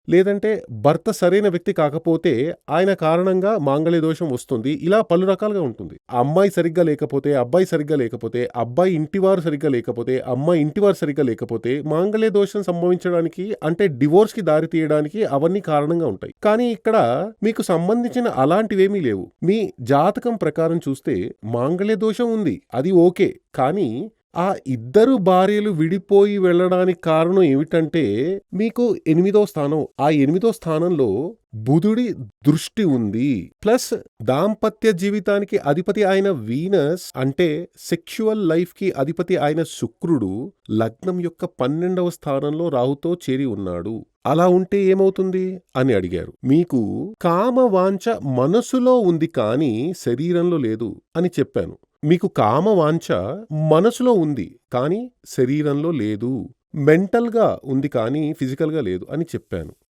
లేదంటే భర్త సరైన వ్యక్తి కాకపోతే ఆయన కారణంగా మాంగళ్య దోషం వస్తుంది. ఇలా పలు రకాలుగా ఉంటుంది. అమ్మాయి సరిగ్గా లేకపోతే, అబ్బాయి సరిగ్గా లేకపోతే, అబ్బాయి ఇంటివారు సరిగ్గా లేకపోతే, అమ్మాయి ఇంటివారు సరిగ్గా లేకపోతే మాంగళ్య దోషం సంభవించడానికి అంటే డివోర్స్‌కి దారి తీయడానికి అవన్నీ కారణంగా ఉంటాయి. కానీ ఇక్కడ మీకు సంబంధించిన అలాంటివేమీ లేవు. మీ జాతకం ప్రకారం చూస్తే మాంగళ్య దోషం ఉంది. అది ఓకే. కానీ ఆ ఇద్దరు భార్యలు విడిపోయి వెళ్ళడానికి కారణం ఏమిటంటే మీకు 8వ స్థానం. ఆ 8వ స్థానంలో బుధుడి దృష్టి ఉంది. ప్లస్ దాంపత్య జీవితానికి అధిపతి అయిన వీనస్ అంటే సెక్సువల్ లైఫ్‌కి అధిపతి అయిన శుక్రుడు లగ్నం యొక్క 12వ స్థానంలో రాహుతో చేరి ఉన్నాడు. అలా ఉంటే ఏమవుతుంది అని అడిగారు. మీకు కామవాంఛ మనసులో ఉంది కానీ శరీరంలో లేదు అని చెప్పాను. మీకు కామవాంఛ మనసులో ఉంది కానీ శరీరంలో లేదు. మెంటల్‌గా ఉంది కానీ ఫిజికల్‌గా లేదు అని చెప్పాను.